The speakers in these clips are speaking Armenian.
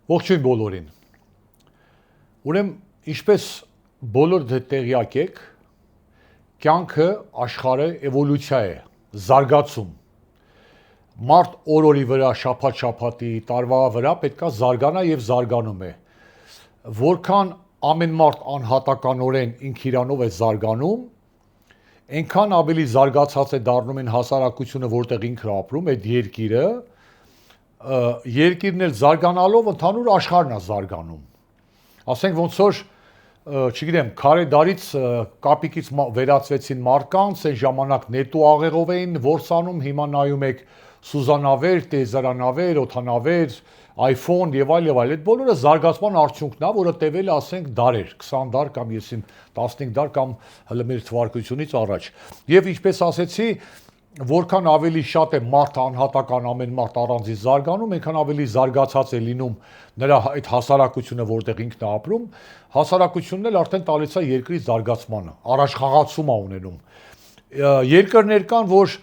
Ողջույն բոլորին։ Ուրեմն, ինչպես բոլոր տեղյակ եք, կյանքը աշխարհը էվոլյուցիա է, զարգացում։ Մարդ օր-օրի վրա, շաբաթ-շաբաթի, տարվա վրա պետքա զարգանա եւ զարգանում է։ Որքան ամեն մարդ անհատականորեն ինք իրանով է զարգանում, այնքան ավելի զարգացած է դառնում են հասարակությունը, որտեղ ինքը ապրում, այդ երկիրը, երկիրն էլ զարգանալով ընդհանուր աշխարհն է զարգանում։ Ասենք ոնց որ, չգիտեմ, քարե դարից կապիկից վերածվեցին մարդկանց, այն ժամանակ նետու աղեղով էին որսանում, հիմա նայում եք սուզանավեր, տեզերանավեր, օդանավեր, iPhone եւ այլ եւ այլ, այդ բոլորը զարգացման արդյունքն է, որը տևել է, ասենք, դարեր, 20 դար կամ 15 դար կամ հələ մեր թվարկությունից առաջ։ Եվ ինչպես ասեցի, որքան ավելի շատ է մարդ անհատական ամեն մարդ առանձին զարգանում, այնքան ավելի զարգացած է լինում նրա այդ հասարակությունը, որտեղ ինքն է ապրում, հասարակությունն էլ արդեն տալիս է երկրի զարգացմանը, առաջխաղացում է ունենում։ Երկրներ կան, որ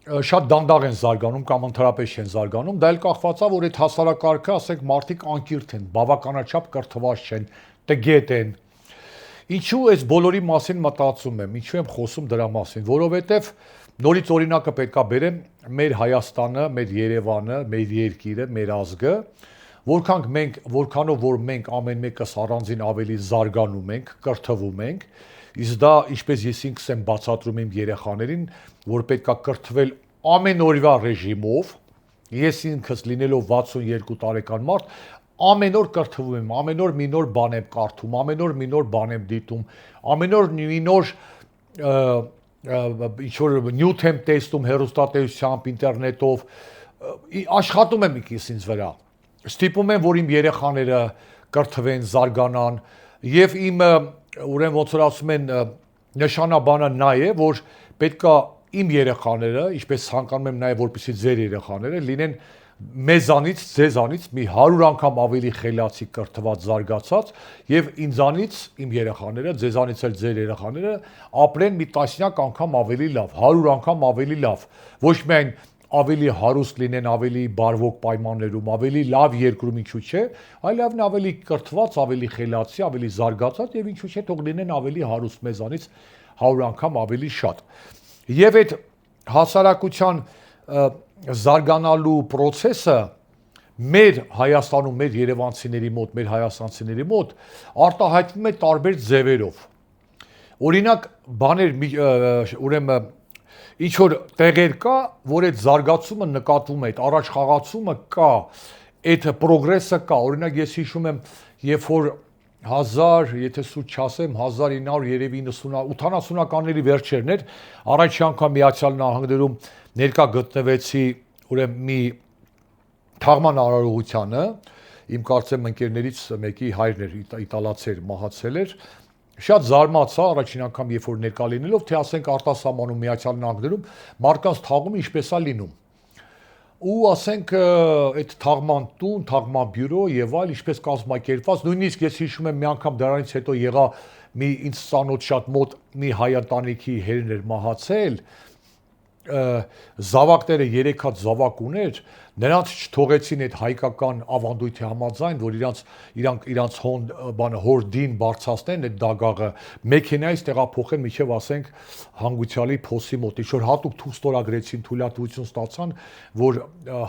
շատ դանդաղ են զարգանում կամ ընդհանրապես չեն զարգանում, դա էլ կախված է, որ այդ հասարակարգը, ասենք, մարդիկ անկիրթ են, բավականաչափ կրթված չեն, տգետ են։ Ինչու այս բոլորի մասին մտածում եմ, ինչու եմ խոսում դրա մասին, որովհետև նորից օրինակը պետքա բերեմ մեր Հայաստանը, մեր Երևանը, մեր երկիրը, մեր ազգը, որքանով որ մենք ամեն մեկս առանձին ավելի զարգանում ենք, կրթվում ենք, իսկ դա, ինչպես ես ինքս եմ բացատրում իմ երեխաներին, որ պետքա կրթվել ամեն օրվա ռեժիմով, ես ինքս լինելով 62 տարեկան մարդ, ամեն օր կրթվում եմ, ամեն օր մի նոր բան եմ կարդում, ամեն օր մի նոր բան եմ դիտում, ամեն օր մի նոր ինչ-որ նյութ եմ տեսնում հեռուստատեսությամբ, ինտերնետով, աշխատում եմ ինձ վրա, ստիպում եմ, որ իմ երեխաները կրթվեն, զարգանան, եւ իմ, ուրեմն ոնց որ ասում են, նշանաբանը նա է, որ պետքա իմ երեխաները, ինչպես ցանկանում եմ նաեւ որպեսզի ձեր երեխաները լինեն մեզանից, ձեզանից մի 100 անգամ ավելի խելացի, կրթված, զարգացած եւ ինձանից, իմ երեխաները, ձեզանից էլ ձեր երեխաները ապրեն մի տասնյակ անգամ ավելի լավ, 100 անգամ ավելի լավ, ոչ միայն ավելի հարուստ լինեն, ավելի բարվոք պայմաններում, ավելի լավ երկրում, ինչու՞ չէ, այլև ավելի կրթված, ավելի խելացի, ավելի զարգացած եւ ինչու՞ չէ, թող լինեն ավելի հարուստ մեզանից 100 անգամ ավելի շատ։ Եվ այդ հասարակության զարգանալու process-ը մեր Հայաստանում, մեր երևանցիների մոտ, մեր հայաստանցիների մոտ արտահայտվում է տարբեր ձևերով։ Օրինակ, բաներ, ուրեմն ինչ որ տեղեր կա, որ այդ զարգացումը նկատվում է, այդ առաջխաղացումը կա, այդ պրոգրեսը կա։ Օրինակ, ես հիշում եմ, երբ որ եթե սուտ չասեմ, 1900 երևի 80-ականների վերջերն էր, առաջի անգամ Միացյալ Նահանգներում ներկա գտնվեցի, ուրեմն մի թաղման արարողությանը, իմ կարծեմ ընկերներից մեկի հայրն էր, իտալացի էր, մահացել էր, շատ զարմացա առաջին անգամ, երբ որ ներկա լինելով, թե ասենք արտասահմանում Միացյալ Նահանգներում մարդկանց թաղումը ինչպես է լինում։ Ու ասենք այդ թաղման տուն, թաղման բյուրո եւ այլ ինչպես կազմակերպված, նույնիսկ ես հիշում եմ մի անգամ դրանից հետո եղա մի ինձ ծանոթ շատ մոտ մի հայ ընտանիքի հերն էր մահացել, զավակները 3 հատ զավակ ուներ, նրանց չթողեցին այդ հայկական ավանդույթի համաձայն, որ իրանց հոր դին բարձրացնեն այդ դագաղը, մեքենայից տեղափոխեն միջև ասենք հանգուցյալի փոսի մոտ, ինչ որ հատուկ թուղթ ստորագրեցին, թույլատվություն ստացան, որ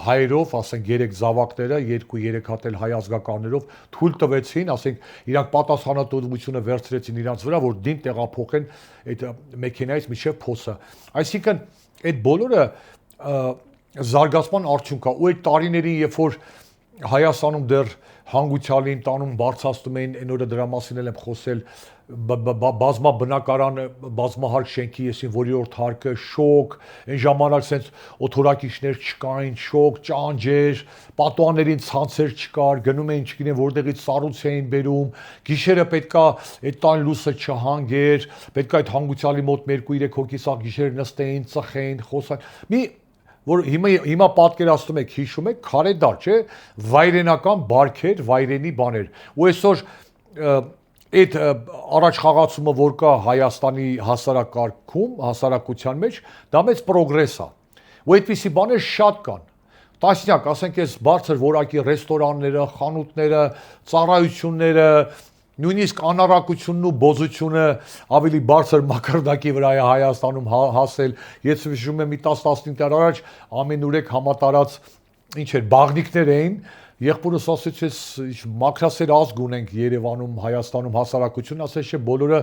հայերով, ասենք 3 զավակները, 2-3 հատ էլ հայ ազգականներով թույլ տվեցին, ասենք իրանք պատասխանատվությունը վերցրեցին իրանց վրա, որ դին տեղափոխեն այդ մեքենայից միջև փոսը։ Այսինքն այդ բոլորը զարգացման արդյունք է, ու այդ տարիներին, երբ որ Հայաստանում դեռ հանգուցյալին տանում բարձրացնում էին, այն օրը դրա մասին էլ եմ խոսել, բազմաբնակարան, բազմահարկ շենքի եսին, որիորդ հարկը, շոկ, այն ժամանակ սենց օթորակիչներ չկային, շոկ, ճանջեր, պատուհաններին ցանցեր չկար, գնում էին, չգիտեմ, որտեղից սառույց էին բերում, գիշերը պետքա այդ տան լույսը չհանգեր, պետքա այդ հանգուցյալի մոտ 2-3 հոգի սաղ գիշեր նստեին, ծխեին, խոսային, որ հիմա պատկերացնում եք, հիշում եք, քարե դար, չէ, վայրենական բարքեր, վայրենի բաներ, ու այսօր այդ առաջխաղացումը, որ կա Հայաստանի հասարակարգում, հասարակության մեջ, դա մեծ պրոգրես է, ու այդպիսի բաներ շատ կան, տասնյակ, ասենք այս բարձր որակի ռեստորանները, խանութները, ծառայությունները, նույնիսկ անառակությունն ու բոզությունը ավելի բարձր մակարդակի վրա է Հայաստանում հասել։ Ես հիշում եմ մի 10-15 տարի առաջ ամենուրեք համատարած ինչ էր, բաղնիկներ էին, եղբորս ասեց, ես մաքրասեր ազգ ունենք Երևանում, Հայաստանում հասարակություն, ասեց, չէ, բոլորը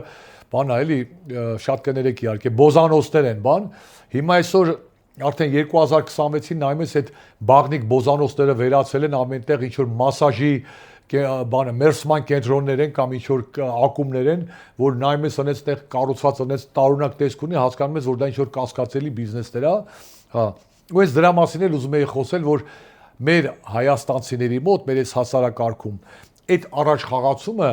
բան է, էլի, շատ կներեք իհարկե, բոզանոցներ են, բան։ Հիմա այսօր արդեն 2026-ին նայում ես այդ բաղնիկ բոզանոցները վերացել են ամենտեղ ինչ որ մասաժի բանը մերսման կենտրոններ են կամ ինչ որ ակումբներ են, որ նայում ես այնպես տեղ կառուցված այնպես տարօրինակ տեսք ունի, հասկանում ես, որ դա ինչ որ կասկածելի բիզնեսներ է, հա։ Ու ես դրա մասին էլ ուզում եի խոսել, որ մեր հայաստանցիների մոտ, մեր այս հասարակարգում այդ առաջխաղացումը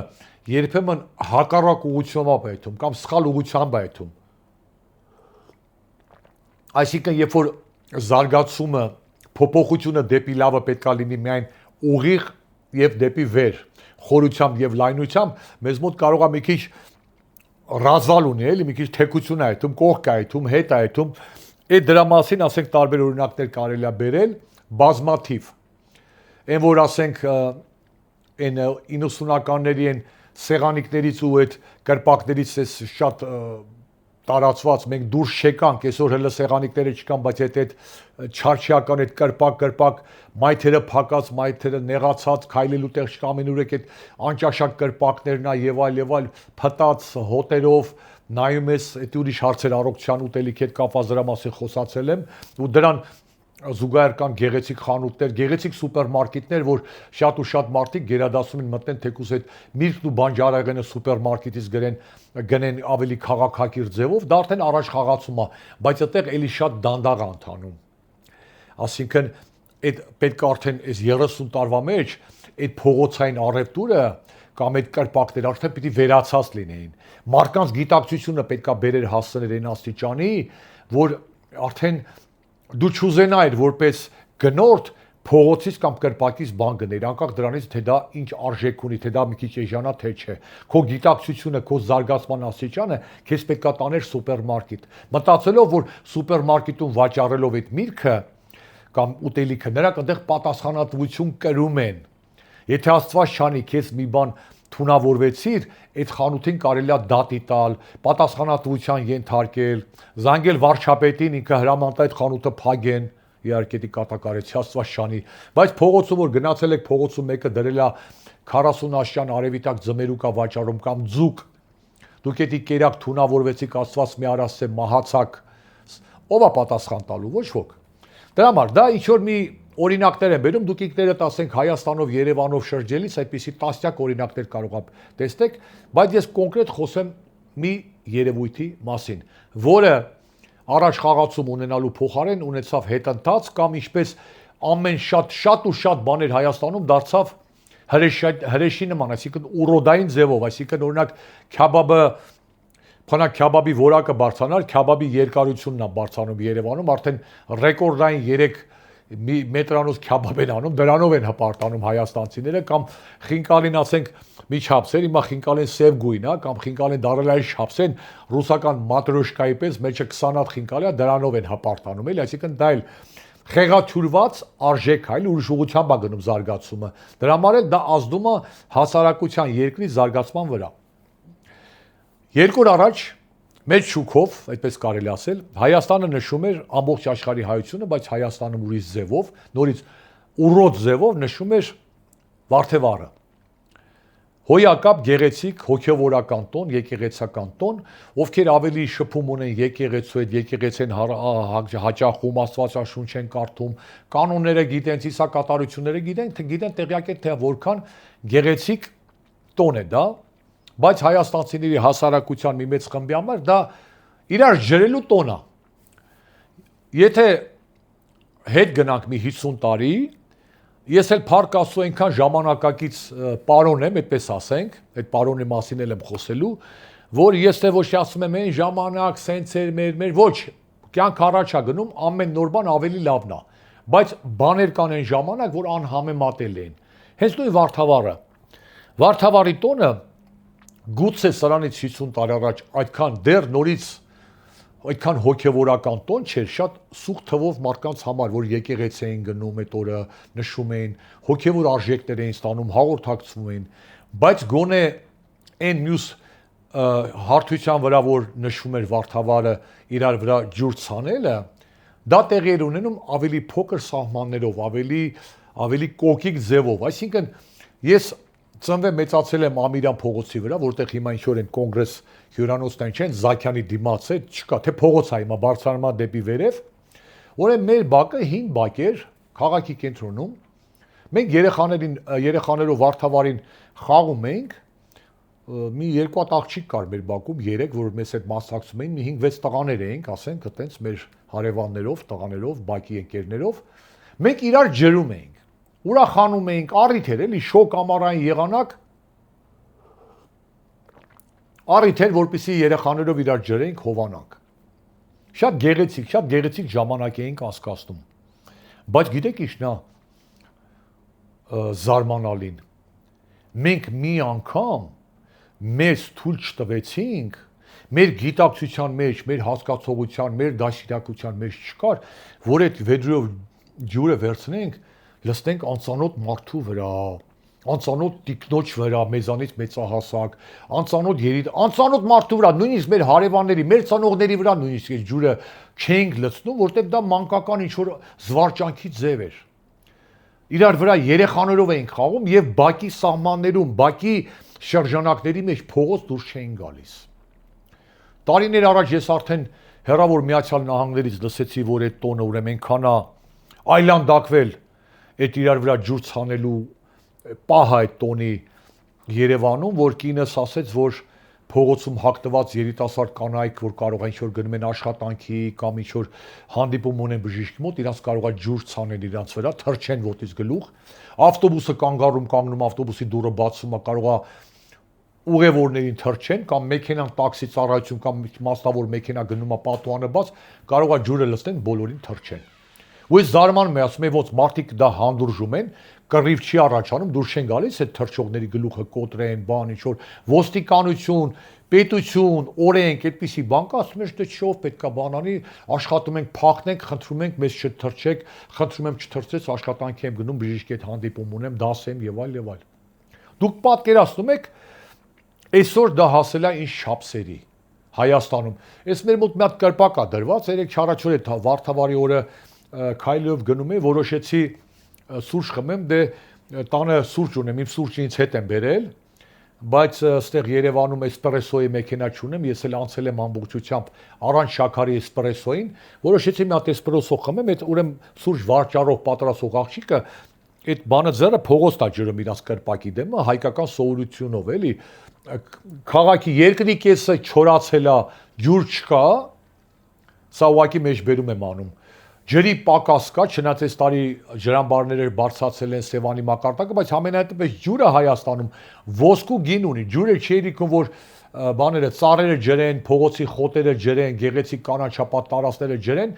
երբեմն հակառակ ուղղությամբ է այթում կամ սխալ ուղղությամբ է այթում։ Այսինքն, երբ որ զարգացումը, փոփոխությունը դեպի լավը պետքա լինի միայն ուղիղ եւ դեպի վեր, խորությամբ եւ լայնությամբ, մեզ մոտ կարող է մի քիչ ռազալ ունի, էլի մի քիչ թեկություն է այթում, կողք է այթում, հետ է այթում։ Այդ դրա մասին, ասենք, տարբեր օրինակներ կարելի է բերել, բազմաթիվ։ Այն որ ասենք այն 90-ականների այն սեղանիկներից ու այդ կրպակներից էս շատ տարածված մենք դուրս չեկանք, այսօր հələ սեղանիկները չկան, բայց այդ չարչիական այդ կրպակ, մայթերը փակած, մայթերը նեղացած, քայլելու տեղ չկա, ամենուրեք այդ անճաշակ կրպակներն է եւ այլ փտած հոտերով նայում ես, այդ ուրիշ հարցեր առողջության ուտելիքի հետ կապված դրա մասին խոսացել եմ, ու դրան զուգահեռ կան գեղեցիկ խանութներ, գեղեցիկ սուպերմարկետներ, որ շատ ու շատ մարդիկ գերադասում են մտնեն թեկուզ այդ միրգն ու բանջարեղենը սուպերմարկետից գնեն ավելի քաղաքակիր ձևով, դա արդեն առաջխաղացում է, բայց այդտեղ էլի շատ դանդաղ է ընթանում։ Այսինքն այդ պետք է արդեն այս 30 տարվա մեջ այդ փողոցային առևտուրը կամ այդ կրպակները արդեն պիտի վերացած լինեին։ Մարդկանց գիտակցությունը պետք է բերեր հասցնել այն աստիճանի, որ արդեն դու չուզենայիր որպես գնորդ փողոցից կամ կրպակից բան գներ, անկախ դրանից թե դա ինչ արժեք ունի, թե դա մի քիչ էժանա, թե չէ։ Քո գիտակցությունը, քո զարգացման աստիճանը քեզ պետք է տաներ սուպերմարկետ։ Մտածելով, որ սուպերմարկետում վաճառելով այդ միրգը կամ ուտելիքը, նրանք այնտեղ պատասխանատվություն կրում են։ Եթե Աստված չանի, քեզ մի բան թունավորվեցիր, այդ խանութին կարելի է դատի տալ, պատասխանատվության ենթարկել, զանգել վարչապետին, ինքը հրամանտա այդ խանութը փակեն, իհարկե դի կատակարեցի Աստված շանի, բայց փողոցում որ գնացել եք, փողոցում մեկը դրել է 40 աշյան արևիտակ ձմերուկա վաճառում կամ ձուկ, դուք էդի կերակ թունավորվեցիք, Աստված մի արասե մահացակ, ով է պատասխան տալու, ոչ ոք։ Դրա համար դա ինչ որ մի օրինակներ են բերում, դուք ինքներդ ասենք Հայաստանով, Երևանով շրջելիս այդպիսի տասնյակ օրինակներ կարող եք տեսնել, բայց ես կոնկրետ խոսեմ մի երևույթի մասին, որը առաջխաղացում ունենալու փոխարեն ունեցավ հետընթաց կամ ինչպես ամեն շատ ու շատ բաներ Հայաստանում դարձավ հրեշի նման, այսինքն ուրոդային ձևով, այսինքն օրինակ քյաբաբը Փանակ քյաբաբի որակը բարձրանար, քյաբաբի երկարությունն է բարձրանում Երևանում, արդեն ռեկորդային 3 մետրանոց քյաբաբ են անում, դրանով են հպարտանում հայաստանցիները կամ խինկալին ասենք մի չափսեր, հիմա խինկալին սև գույն է կամ խինկալին դարելային չափսեն ռուսական մատրոշկայի պես մեջը 20 հատ խինկալի է, դրանով են հպարտանում, էլի, այսինքն դա էլ խեղաթյուրված արժեք այլ ուրիշ ուղղությամբ է գնում զարգացումը։ Դրա համար էլ դա ազդում է հասարակության երկրի զարգացման վրա։ 2 օր առաջ մեծ շուկով, այդպես կարելի ասել, Հայաստանը նշում էր ամբողջ աշխարհի հայությունը, բայց Հայաստանում ուրիշ ձևով, նորից ուրոտ ձևով նշում էր Վարդևառը։ Հոյակապ գեղեցիկ հոգևորական տոն, եկեղեցական տոն, ովքեր ավելի շփում ունեն եկեղեցու հետ, եկեղեցին հաճախում, Աստվածաշունչ են կարդում, կանոնները գիտեն, ծիսակատարությունները գիտեն տեղյակ է թե որքան գեղեցիկ տոն է դա, բայց հայաստանցիների հասարակության մի մեծ խմբի համար դա իրար ջրելու տոն է։ Եթե հետ գնանք մի 50 տարի, ես էլ փառք Աստծո այնքան ժամանակակից պարոն եմ, այդպես ասենք, այդ պարոնի մասին էլ եմ խոսելու, որ ես թե ոչ ասում եմ այն ժամանակ սենց էր մեր ոչ, կյանք առաջ է գնում, ամեն նոր բան ավելի լավն է, բայց բաներ կան այն ժամանակ, որ անհամեմատել են։ Հենց նույն Վարդավառի տոնը գուցե սրանից 50 տարի առաջ այդքան դեռ նորից այդքան հոգևորական տոն չէր, շատ սուղ թվով մարդկանց համար, որ եկեղեցի էին գնում այդ օրը, նշում էին, հոգևոր արժեքներ էին ստանում, հաղորդակցվում էին, բայց գոնե այն մյուս հարթության վրա, որ նշվում էր Վարդավառը իրար վրա ջուր ցանելը, դա տեղի էր ունենում ավելի փոքր սահմաններով, ավելի կոկիկ ձևով, այսինքն ես ծնվել մեծացել եմ Ամիրյան փողոցի վրա, որտեղ հիմա ինչ-որ են կոնգրես հյուրանոցն չեն, Զաքյանի դիմաց է, չկա, թե փողոց է հիմա բարձրանում դեպի վերև, որը մեր բակը հին բակ էր, քաղաքի կենտրոնում, մենք երեխաներով Վարդավառին խաղում էինք, մի երկու հատ աղջիկ կար մեր բակում, 3, որ մեզ հետ մասնակցում էին, մի 5-6 տղաներ էինք, ասենք, այտենց մեր հարևաններով, տղաներով, բակի ընկերներով, մենք իրար ջրում էինք, ուրախանում էինք, առիթ էր, էլի շոկ ամառային եղանակ, առիթ էր, որպեսզի երեխաներով իրար ջրեինք, հովանանք։ Շատ գեղեցիկ ժամանակ էինք անցկացնում։ Բայց գիտեք ինչն է զարմանալին։ Մենք մի անգամ մեզ թույլ չտվեցինք, մեր գիտակցության մեջ, մեր հասկացողության, մեր դաշիրակության մեջ չկար, որ այդ վեդրով ջուրը վերցնենք, լցնենք անծանոթ մարդու վրա, անծանոթ տիկնոջ վրա, մեզանից մեծահասակ, անծանոթ մարդու վրա, նույնիսկ մեր հարևանների, մեր ծանոթների վրա նույնիսկ այդ ջուրը չենք լցնում, որտեղ դա մանկական ինչ-որ զվարճանքի ձև էր։ Իրար վրա երեխաներով էինք խաղում եւ բակի սահմաններում, բակի շրջանակների մեջ փողոց դուրս չէին գալիս։ Տարիներ առաջ ես արդեն հեռավոր Միացյալ Նահանգներից լսեցի, որ այդ տոնը ուրեմն այնքան այլանդակվել այդ իրար վրա ջուր ցանելու պահը այդ տոնի Երևանում, որ կինս ասեց, որ փողոցում հագնված երիտասարդ կանայք, որ կարող են ինչ-որ գնում են աշխատանքի կամ ինչ-որ հանդիպում ունեն բժիշկի մոտ, իրանց կարող է ջուր ցանել իրանց վրա, թրջեն ոտից գլուխ, ավտոբուսը կանգնում, ավտոբուսի դուռը բացում է, կարող է ուղևորներին թրջեն կամ մեքենան տաքսի ծառայություն կամ մասնավոր մեքենա գնում է պատուհանը բաց, կարող է ջուրը լցնեն, բոլորին թրջեն։ Ու այս զարմանում է, ասում է, ոնց մարդիկ դա հանդուրժում են, կռիվ չի առաջանում, դուրս չեն գալիս այդ թրջողների գլուխը կոտրեն, բան ինչ-որ ոստիկանություն, պետություն, օրենք, այդպիսի բան կա, ասում ես, դե չով պետքա բան անի, աշխատում ենք, փախնենք, խնդրում ենք, մեզ չթրջեք, խնդրում եմ չթրջեց, աշխատանքի եմ գնում, բժիշկի հետ հանդիպում ունեմ, դաս եմ եւ այլ եւ այլ։ Դուք պատկերացնում եք, այսօր դա հասել է ինչ չափսերի Հայաստանում։ Այս մեր մոտ մի հատ կրպակ է դրված, երեք չառաջոր այդ Վարդավառի օրը քայլով գնում եմ, որոշեցի սուրճ խմեմ, դե տանը սուրճ ունեմ, իմ սուրճը ինձ հետ եմ բերել, բայց այստեղ Երևանում էսպրեսոյի մեքենա չունեմ, ես էլ անցել եմ ամբողջությամբ առանց շաքարի էսպրեսոյին, որոշեցի մի հատ էսպրեսո խմեմ, այդ ուրեմն սուրճ վարճառող պատրաստող աղջիկը այդ բանը ձեռը փողոց տա ջրում իրանց կրպակի դեմը, հայկական սովորությունով էլի, քաղաքի երկրի կեսը չորացել է, ջուր չկա, սա ուղղակի մեջբերում եմ անում։ Ջրի պակաս կա, չնայած այս տարի ջրամբարները բարձրացել են Սևանի մակարդակը, բայց համենայնպես ջուրը Հայաստանում ոսկու գին ունի, ջուրը չի եկում, որ բաները, ծառերը ջրեն, փողոցի խոտերը ջրեն, գեղեցիկ կանաչապատ տարածքները ջրեն,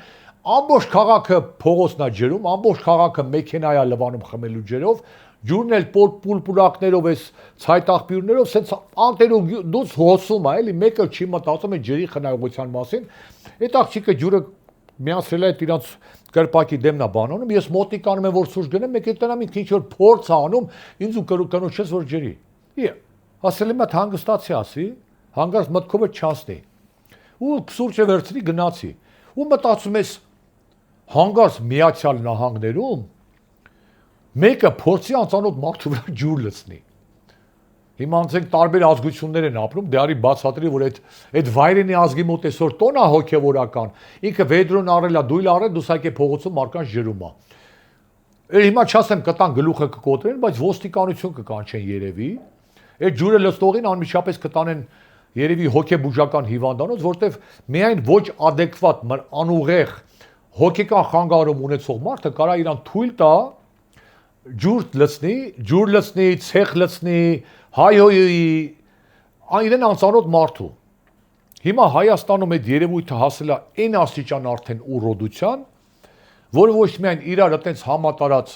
ամբողջ քաղաքը փողոցն է ջրում, ամբողջ քաղաքը մեքենա է լվանում խմելու ջրով, ջուրն էլ պուլպուլակներով, այս ցայտաղբյուրներով, սենց անտերով դուց հոսում է, էլի մեկը չի մտածում է ջրի խնայողության մասին, այդ աղջիկը ջուրը միացրել է իրանց կրպակի դեմնա բան անում, ես մոտիկանում եմ, որ սուրճ գնեմ, մեկ էլ տնամ ինքն ինչ-որ փորձ է անում, ինձ ու կնոջս, որ ջրի։ Ասել եմ, հանգստացի ասի, հանգարց մտքովը չասնի։ Ու սուրճը վերցրի, գնացի։ Ու մտածում ես, հանգարց Միացյալ Նահանգներում մեկը փորձի անծանոթ մարդու վրա ջուր լցնի։ Հիմա անցենք տարբեր ազգություններ են ապրում, դե արի բացատրի, որ այդ վայրենի ազգի մոտ այսօր տոն է հոգևորական, ինքը վեդրոն առել է, դույլ առել, դուսակե փողոցում մարկանց ջրում է։ Հիմա չասեմ կտան գլուխը կկոտրեն, բայց ոստիկանություն կկանչեն երևի, այդ ջուրը լցնողին անմիջապես կտանեն երևի հոգեբուժական հիվանդանոց, որտեվ միայն ոչ adekvat, անուղեղ հոգեկան խանգարում ունեցող մարդը կարա իրան թույլ տա ջուր լցնի, ցեխ լցնի, հայհոյի, իրեն անծանոթ մարդու։ Հիմա Հայաստանում այդ երևույթը հասել է այն աստիճան արդեն ուռոդության, որը ոչ միայն իրար այտենց համատարած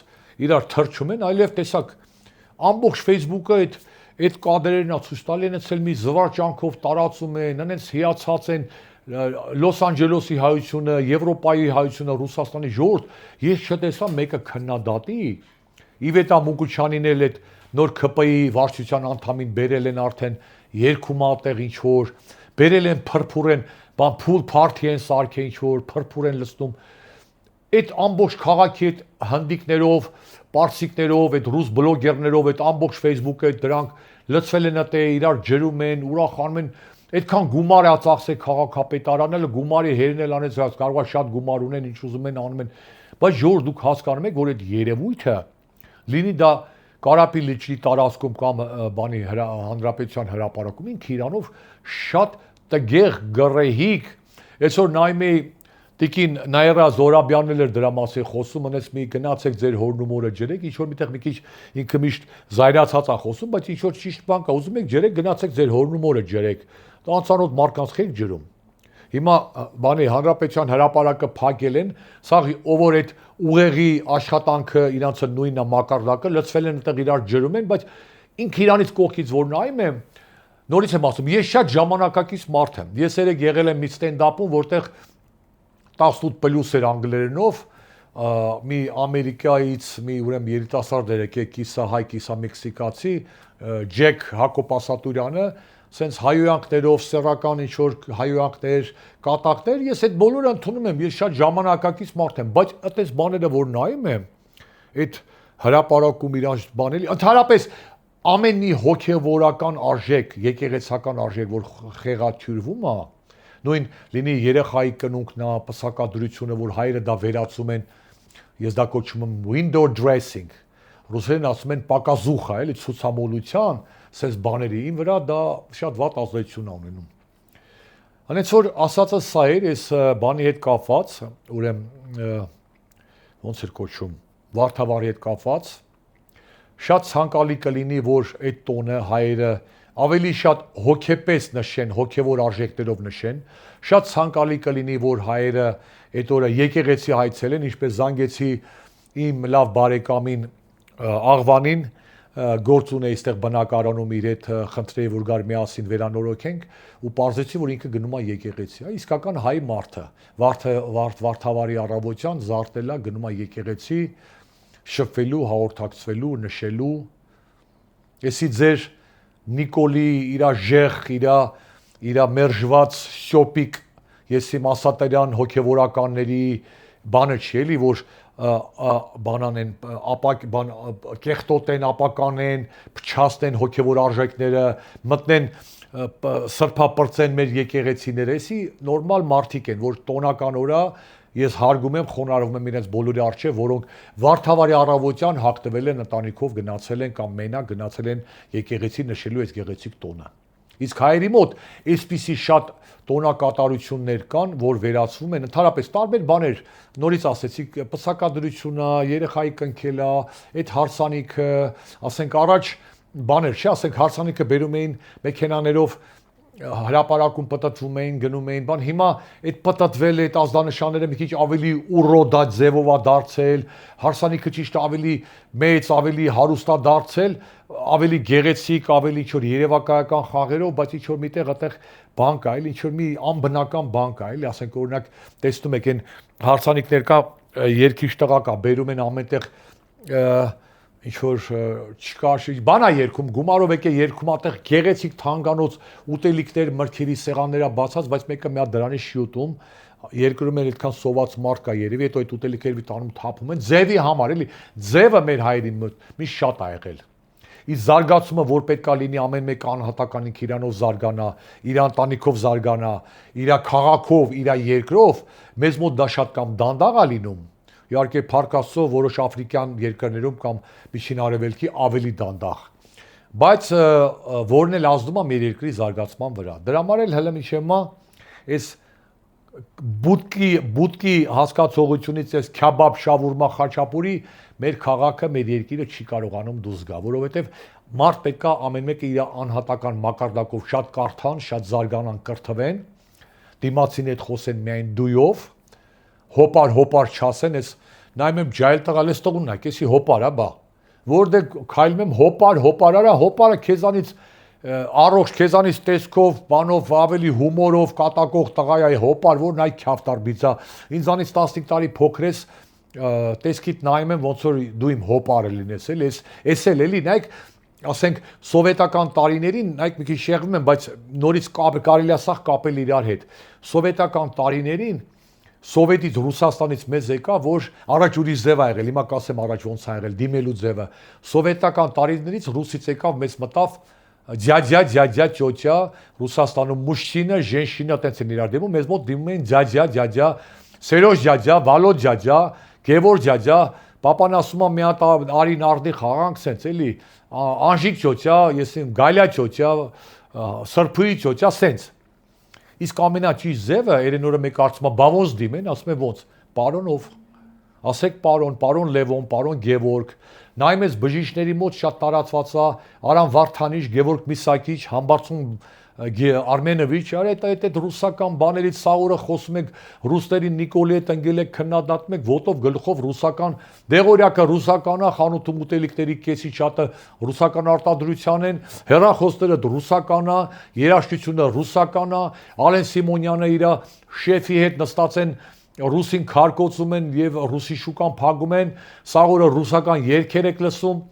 իրար թրջում են, այլև տեսակ ամբողջ Facebook-ը այդ կադրերն է ցույց տալի, այնց էլ մի զվարճանքով տարածում են, այնց հիացած են, Լոս Անջելեսի հայությունը, Եվրոպայի հայությունը, Ռուսաստանի ժողովուրդ, ես չտեսա մեկը քննադատի։ Իվետա Մուկուչյանին էլ այդ նոր ԿՊ-ի վարչության անդամին բերել են արդեն երկու մատեղ ինչ որ, բերել են փրփուրեն, բան փուլ party են սարքել ինչ որ, փրփուր են լցնում։ Այդ ամբողջ քաղաքի այդ հնդիկներով, պարսիկներով, այդ ռուս բլոգերներով, այդ ամբողջ Facebook-ը դրանք լցվել են այդե իրար ջրում են, ուրախանում են, այդքան գումար է ծախսել քաղաքապետարանելը, գումարի հերն էլ անեց, կարող է շատ գումար ունեն, ինչ ուզում են անում են, բայց ժողովուրդ դուք հասկանում եք, որ այդ երևույթը լինի դա Կարապիլիչի տարածքում կամ բանի հանրապետության հրապարակում ինքը իրանով շատ տգեղ գռեհիկ, այսօր նայում էի Տիկին Նայրա Զորաբյանն էլ էր դրա մասին խոսում, անես մի գնացեք ձեր հորն ու մորը ջրեք, ինչ որ միտեղ մի քիչ ինքը միշտ զայրացած է խոսում, բայց ինչ որ ճիշտ բան կա, ուզում եք ջրեք, գնացեք ձեր հորն ու մորը ջրեք։ Անծանոթ մարդկանց խեք ջրում։ Հիմա բանի հանրապետության հրապարակը փակել են, սա ով որ այդ ուղեղի աշխատանքը իրանց նույնն է մակարդակը, լցվել են այդտեղ իրար ջրում են, բայց ինքը իրանից կողքից որ նայում եմ, նորից եմ ասում, ես շատ ժամանակակից մարդ եմ։ Ես երեք եղել եմ մի ստենդափում, որտեղ 18+ էր անգլերենով, մի Ամերիկայից մի ուրեմն երիտասարդ էր եկել կիսա հայ, կիսա մեքսիկացի, Ջեք Հակոբասատուրյանը, սենց հայոյանքներով, սեռական ինչ-որ հայոյանքներ, կատակներ, ես այդ բոլորը ընդունում եմ, ես շատ ժամանակակից մարդ եմ, բայց այդպես բաները, որ նայում եմ, այդ հրապարակում իրանց բաների, ընդհանրապես ամեն մի հոգևորական արժեք, եկեղեցական արժեք, որ խեղաթյուրվում է, նույն լինի երեխայի կնունքն է, պսակադրությունը, որ հայերը դա վերացում են, ես դա կոչում եմ window dressing, ռուսերեն ասում են պակազուխա, էլի ցուցամոլության, սենց բաների ին վրա դա շատ վատ ազդեցություն է ունենում։ Անից որ ասածը սա էր, այս բանի հետ կապված, ուրեմն ոնց էր կոչում, Վարդավառի հետ կապված, շատ ցանկալի կլինի, որ այդ տոնը հայերը ավելի շատ հոգեպես նշեն, հոգևոր արժեքներով նշեն, շատ ցանկալի կլինի, որ հայերը այդ օրը եկեղեցի հայցել են, ինչպես զանգեցի իմ լավ բարեկամին Աղվանին, գործ ունե այստեղ բնակարանում իր հետ խնդրեի, որ գար միասին վերանորոգենք ու պարզեցի, որ ինքը գնում է եկեղեցի, իսկական հայ մարդը, Վարդավառի առավոտյան զարթելա գնում է եկեղեցի, շփվելու, հաղորդակցվելու, նշելու, եսի ձեր Նիկոլի իրա ժեղ, իրա մերժված շոպիկ, եսի Մասատերյան հոգևորականների բանը չի էլի, որ բանանեն, կեղտոտեն, ապականեն, փչացնեն հոգևոր արժեքները, մտնեն սրբապրծեն մեր եկեղեցիները, եսի նորմալ մարդիկ են, որ տոնական օրա ես հարգում եմ, խոնարհվում եմ իրենց բոլորի առջև, որոնք Վարդավառի առավոտյան հագնվել են ընտանիքով գնացել են կամ մենակ գնացել են եկեղեցի նշելու այս գեղեցիկ տոնը։ Իսկ հայերի մոտ այսպիսի շատ տոնակատարություններ կան, որ վերացվում են, ընդհանրապես տարբեր բաներ, նորից ասեցի, պսակադրությունը, երեխայի կնքելա, այդ հարսանիքը, ասենք առաջ բաներ, չէ, ասենք հարսանիքը բերում էին մեքենաներով հրապարակում պտտվում էին, գնում էին, բան, հիմա այդ պտտվել այդ ազդանշանները մի քիչ ավելի ուռոդա ձևով է դարձել, հարսանիքը ճիշտ ավելի մեծ, ավելի հարուստ է դարձել, ավելի գեղեցիկ, ավելի ինչ-որ երևակայական խաղերով, բայց ինչ-որ միտեղ այդտեղ բան կա, էլի ինչ-որ մի անբնական բան կա, էլի, ասենք օրինակ տեսնում եք այն հարսանիքներ կա, երկիշ տղա կա, բերում են ամենտեղ ինչ-որ չկար, բան է երգում, գումարով եկե երգում ատեղ գեղեցիկ թանկանոց ուտելիքներ, մրգերի սեղաններ բացած, բայց մեկը մի հատ դրանի չի ուտում, երկրում են այդքան սոված մարդ կա երևի, հետո այդ ուտելիքների տանում թափում են, ձևի համար, էլի, ձևը մեր հայերի մի շատ ա եղել։ Իսկ զարգացումը, որ պետք է լինի ամեն մեկ անհատական ինքը իրանով զարգանա, իր ընտանիքով զարգանա, իր քաղաքով, իր երկրով, մեզ մոտ դա շատ կամ դանդաղ է լինում։ Իհարկե փառք Աստծո, որոշ աֆրիկյան երկրներում կամ Միջին Արևելքի ավելի դանդաղ։ Բայց որն էլ ազդում է մեր երկրի զարգացման վրա։ Դրա համար էլ հələ միջեմա այս բուտկի հասկացողությունից այս քյաբաբ, շավուրմա, խաչապուրի մեր քաղաքը, մեր երկիրը չի կարողանում դուրս գա, որովհետև մարդ պետք է ամեն մեկը իր անհատական մակարդակով շատ կարթան, շատ զարգանան, կրթվեն, դիմացին հետ խոսեն միայն դույով, հոպար չասեն, այս նայում եմ ջայլ տղալ ես տղունն ակ, եսի հոպար, բա, որտեղ քայլում եմ հոպար արա, հոպարը քեզանից առողջ քեզանից տեսքով, բանով, ավելի հումորով կատակող տղա է, հոպար, որ նայ քյավտար բիծա։ Ինձանից 15 տարի փոքր ես, տեսքիդ նայում եմ ոնց որ դու իմ հոպարը լինես, էլի, էս էլ էլի, նայեք, ասենք սովետական տարիներին, նայեք մի քիչ շեղվում եմ, բայց նորից կարելի է սա կապել իրար հետ։ Սովետական տարիներին Սովետից Ռուսաստանից մեզ եկա, որ առաջ ուրիշ ձև ա եղել, հիմա կասեմ առաջ ոնց ա եղել, դիմելու ձևը։ Սովետական տարիներից ռուսից եկավ, մեզ մտավ ձյաձյա ճոճա, Ռուսաստանում մուշչինը, ժենշինը տենց են իրար դիմում, մեզ մոտ դիմում էին ձյաձյա, Սերոժ ձյաձյա, Վալոդ ձյաձյա, Գևոր ձյաձյա, Պապան ասում ա մի հատ արի նարդի խաղանք սենց էլի, Անժիկ ճոճա, ես իմ Գալյա ճոճա, Սրբուի ճոճա, սենց։ Իսկ ամենաճիշտ ձևը երեն օրը մեկ արծում է բավոզ դիմեն, ասում է ոնց, պարոնով, ասեք պարոն Լևոն, պարոն Գևորգ, նայում ես բժիշկների մոտ շատ տարածված է, Արամ Վարդանիչ, Գևորգ Միսակիչ, Համբարձում Արմենովիչ, այդ ռուսական բաներից սա օրը խոսում եք ռուսներին Նիկոլի հետ ընկել եք քննադատում եք ոտով գլխով ռուսական դեղորյակը ռուսականա խանութում ուտելիքների կեսի շատը ռուսական արտադրության են հեռախոսները ռուսականա երաժշտությունը ռուսականա Ալեն Սիմոնյանը իր շեֆի հետ նստած են ռուսին քարկոծում են եւ ռուսի շուկան փակում են սա օրը ռուսական երգեր եք լսում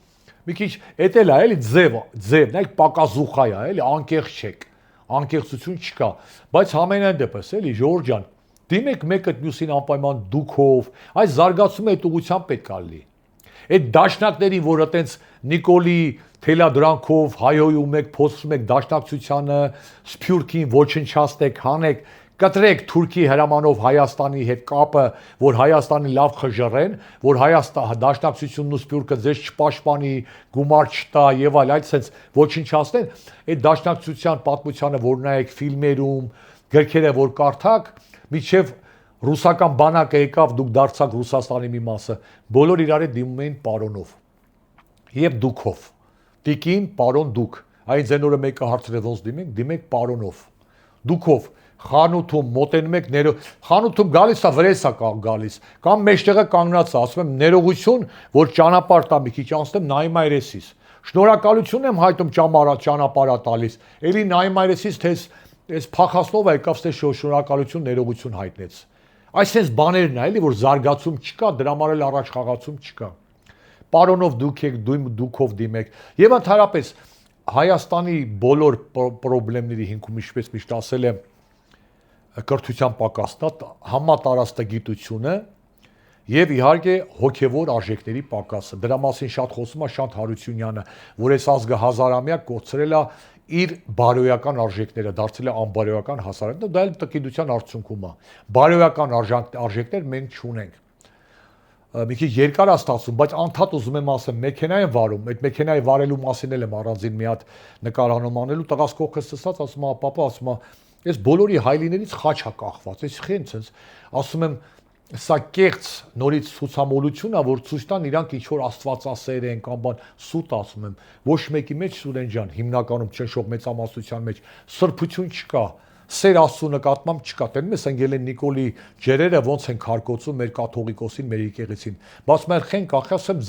մի քիչ էդ էլ է էլի ձև նայեք պակասուխա է էլի անկեղծ չեք անկեղծություն չկա, բայց համենայն դեպս էլի Ժորժ ջան, դիմեք մեկը մյուսին անպայման դուքով, այս զարգացումը այդ ուղղությամբ պետք է լինի։ Այդ դաշնակներին, որ այտենց Նիկոլի թելադրանքով հայհոյում եք, փոսում եք դաշնակցությանը, Սփյուռքին ոչնչացնեք, հանեք, կտրեք Թուրքի հրամանով Հայաստանի հետ կապը, որ Հայաստանի լավ խժռեն, որ դաշնակցությունն ու Սփյուռքը ձեզ չպաշտպանի, գումար չտա եւ այլ այդ sense ոչնչացնեն, այդ դաշնակցության պատմությանը որ նայեք ֆիլմերում, գրքերը որ կարդաք, միջև ռուսական բանակը եկավ, դուք դարձաք Ռուսաստանի մի մասը, բոլոր իրար հետ դիմում էին պարոնով եւ դուքով։ Տիկին, պարոն դուք։ Այն ձենորը մեկը հարցրեց ոնց դիմեք պարոնով։ Դուքով խանութում մոտենում եք խանութում գալիս է վրես է գալիս կամ մեջտեղը կանգնած է ասում եմ ներողություն որ ճանապարհ տա մի քիչ անցնեմ նայում այրեսիս շնորհակալություն եմ հայտում ճանապարհա տալիս էլի նայում այրեսիս թե այս փախասնով եկավ թե շնորհակալություն ներողություն հայտնեց այսպես բաներն է էլի որ զարգացում չկա դրա համար էլ առաջ խաղացում չկա պարոնով դուք եք դուքով դիմեք եւ ընդհանրապես Հայաստանի բոլոր խնդիրների հիմքում ինչպես միշտ ասել եմ կրթության պակասն է, համատարածքագիտությունը եւ իհարկե հոգեվոր արժեքների պակասը։ Դրա մասին շատ խոսում է Շանթ Հարությունյանը, որ այս ազգը հազարամյա կորցրել է իր բարոյական արժեքները, դարձել է անբարոյական հասարակ։ Դա էլ տկիդության արդյունքում է։ Բարոյական արժեքներ մենք չունենք։ Մի քիչ երկար է ստացվում, բայց անդադ ուզում եմ ասեմ, մեքենա եմ վարում, այդ մեքենայի վարելու մասին էլ եմ առանձին մի հատ նկարանում անելու, տղաս կողքս ստացած ասում է, պապա ասում է Ես բոլորի հայլիներից խաչ է կախված, ես խենց ես, ասում եմ, սա կեղծ նորից ցուցամոլություն է, որ ցույց տան իրանք ինչ որ աստվածասեր են կամ բան, սուտ ասում եմ, ոչ մեկի մեջ Սուրեն ջան, հիմնականում չնշող մեծամասնության մեջ սրբություն չկա, սեր Աստծո նկատմամբ չկա, տենում ես ընկել են Նիկոլի ջերերը ոնց են քարկոծում մեր կաթողիկոսին, մեր եկեղեցին, բայց մեր խեն կախի ասեմ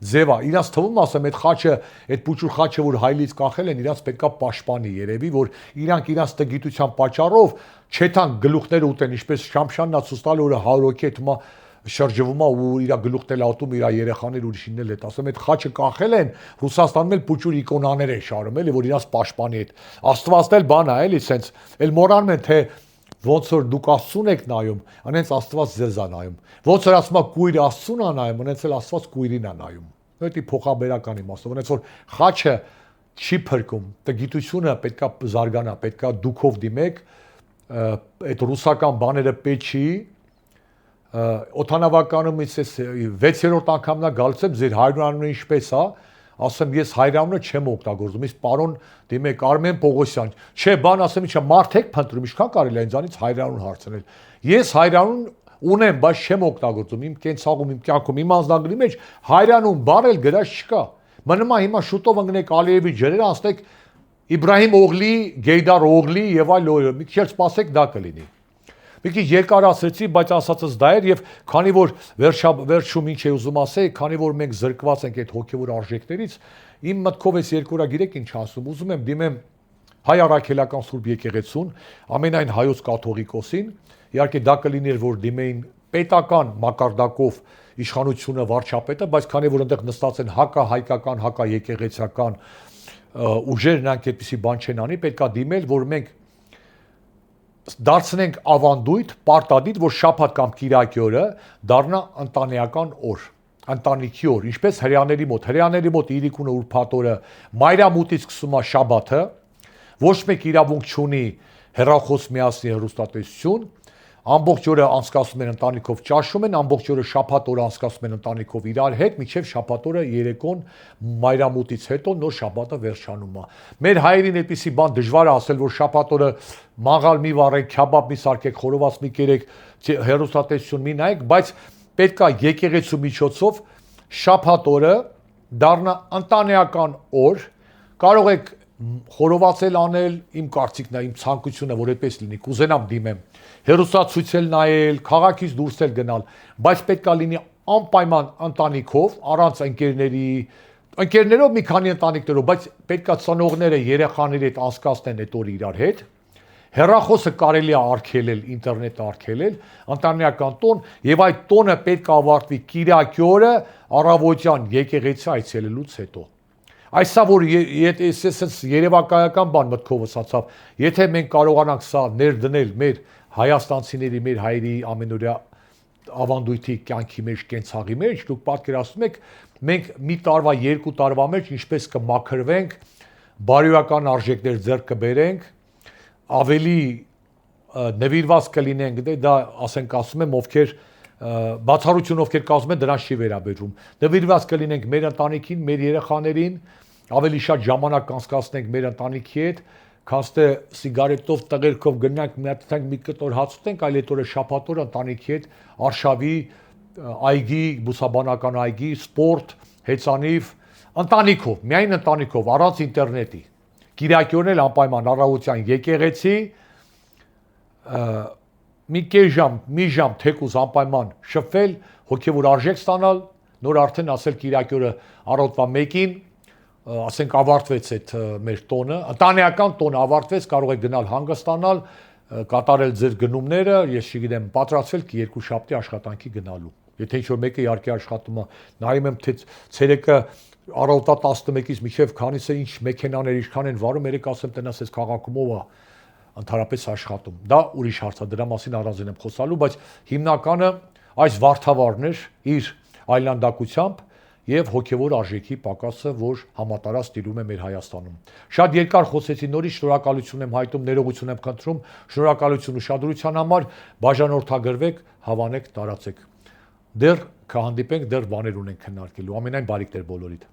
ձևա, իրանց թվում ասեմ, այդ խաչը, այդ պուճուր խաչը, որ հայլից կախել են, իրանց պետքա պաշտպանի երևի, որ իրանք իրանց տգիտության պատճառով չեթան գլուխները ուտեն, ինչպես Շամշանն ցույց տալու օրը 100 հոգի հետ հիմա շրջվում է ու իր գլուխն էլ ատում, իր երեխաներ ուրիշին էլ հետ, ասեմ, այդ խաչը կախել են, Ռուսաստանում էլ պուճուր իկոնաներ են շարում, էլի, որ իրանց պաշտպանի հետ։ Աստվածն էլ բան է, էլի, սենց, էլ մոռանում են, թե ոնց որ դուք Աստծուն եք նայում, անենց Աստված ձեզ է նայում։ Ոնց որ ասում է կույր Աստծուն է նայում, անենց էլ Աստված կույրին է նայում։ Դա փոխաբերական իմաստով, անենց որ խաչը չի փրկում, տգիտությունը պետքա զարգանա, պետքա դուքով դիմեք, այդ ռուսական բաները պետք չի, օդանավականում ես 6-րդ անգամն է գալիս եմ ձեր հայրենանունը ինչպես է, ասեմ ես հայրենանունը չեմ օգտագործում, իսկ պարոն դիմեք Արմեն Պողոսյան, չէ, բան ասեմ ինչա մարդ եք փնտրում, ինչքան կարելի է ինձանից հայրենանուն հարցնել։ Ես հայրենանուն ունեմ, բայց չեմ օգտագործում իմ կենցաղում, իմ կյանքում, իմ անձնագրի մեջ հայրենանուն բառ էլ գրած չկա։ Մնում է հիմա շուտով ընկնեք Ալիևի ջրերը, ասեք Իբրահիմ Օղլի, Գեյդար Օղլի եւ այլ օրը, մի քիչ սպասեք դա կլինի։ Մի քիչ երկարացրեցի, բայց ասածս դա էր եւ քանի որ վերջում ինչ է ուզում ասել, քանի որ մենք զրկված ենք այդ հոգեվոր արժեքներից, իմ մտքով էս երկուրա գիրեք ինչ ասում, ուզում եմ դիմեմ հայ առաքելական Սուրբ եկեղեցուն, ամենայն հայոց կաթողիկոսին, իհարկե դա կլիներ, որ դիմեին պետական մակարդակով իշխանությունը վարչապետը, բայց քանի որ այնտեղ նստած են հակահայկական, հակաեկեղեցական ուժեր, նրանք այդպիսի բան չեն անի, պետքա դիմել, որ մենք դարձնենք ավանդույթ, պարտադիր, որ շաբաթ կամ կիրակի օրը դառնա ընտանեկան օր, ընտանիքի օր, ինչպես հрьяաների մոտ իրիկունը ուրբաթ օրը մայրամուտից սկսում է շաբաթը, ոչ մեկ իրավունք չունի հեռախոս միացնի հեռուստատեսություն, ամբողջ օրը անցկացնում են ընտանիքով ճաշում են, ամբողջ օրը շաբաթ օրը անցկացում են ընտանիքով իրար հետ, մինչև շաբաթ օրը երեկոն մայրամուտից հետո նոր շաբաթը վերջանում է։ Մեր հայերին այդպիսի բան դժվար է ասել, որ շաբաթ օրը մաղալ մի վառեք, քյաբաբ մի սարքեք, խորոված մի կերեք, հեռուստատեսություն մի նայեք, բայց պետք է եկեղեցու միջոցով շաբաթ օրը դառնա ընտանեկան օր, կարող եք խորովածել անել, իմ կարծիքն է, իմ ցանկությունը, որ այդպես լինի, կուզենամ դիմեմ, հեռուստացույցել նայել, քաղաքից դուրս էլ գնալ, բայց պետք է լինի անպայման ընտանիքով, առանց ընկերներով մի քանի ընտանիքներով, բայց պետք է ծնողները երեխաների հետ անցկացնեն այդ օրը իրար հետ, հեռախոսը կարելի է արգելել, ինտերնետը արգելել, ընտանեկան տոն, եւ այդ տոնը պետք է ավարտվի կիրակի օրը առավոտյան եկեղեցի այցելելուց հետո։ Այսա որ ես երևակայական բան մտքովս ացավ, եթե մենք կարողանանք սա ներդնել մեր հայաստանցիների, մեր հայերի ամենօրյա ավանդույթի կյանքի մեջ, կենցաղի մեջ, դուք պատկերացնում եք, մենք մի տարվա, երկու տարվա մեջ ինչպես կմաքրվենք, բարոյական արժեքներ ձեռք կբերենք, ավելի նվիրված կլինենք, դա ասենք ասում եմ, ովքեր բացառություն ովքեր կազմում են, դրանց չի վերաբերում։ Նվիրված կլինենք մեր ընտանիքին, մեր երեխաներին, ավելի շատ ժամանակ կանցկացնենք մեր ընտանիքի հետ, քան թե սիգարետով, տղերքով գնանք, մի կտոր հաց ուտենք, այլ այդ օրը շաբաթ օրը ընտանիքի հետ արշավի, այգի, բուսաբանական այգի, սպորտ, հեծանիվ, ընտանիքով, միայն ընտանիքով, առանց ինտերնետի։ Կիրակի օրն էլ անպայման առավոտյան եկեղեցի, մի ժամ թեկուզ անպայման շփվել, հոգևոր արժեք ստանալ, նոր արդեն ասել կիրակի օրը առավոտվա 1-ին, ասենք ավարտվեց այդ մեր տոնը, ընտանեկան տոնը ավարտվեց, կարող եք գնալ հանգստանալ, կատարել ձեր գնումները, ես չգիտեմ, պատրաստվել երկու շաբթի աշխատանքի գնալու։ Եթե ինչ-որ մեկը իհարկե աշխատում է, նայում եմ թե ցերեկը առավոտվա 11-ից մինչև քանիս է ինչ մեքենաներ ինչքան են վարում, երեք ասեմ տնաս այս քաղաքում ով է ընդհանրապես աշխատում։ Դա ուրիշ հարց է, դրա մասին առանձին եմ խոսալու, բայց հիմնականը այս վարդավառն էր իր այլանդակությամբ եւ հոգեվոր արժեքի պակասը, որ համատարած տիրում է մեր Հայաստանում։ Շատ երկար խոսեցի, նորից շնորհակալություն եմ հայտնում, ներողություն եմ խնդրում, շնորհակալություն ուշադրության համար, բաժանորդագրվեք, հավանեք, տարածեք։ Դեռ կհանդիպենք, դեռ բաներ ունենք քննարկելու։ Ամենայն բարիքներ բոլորիդ։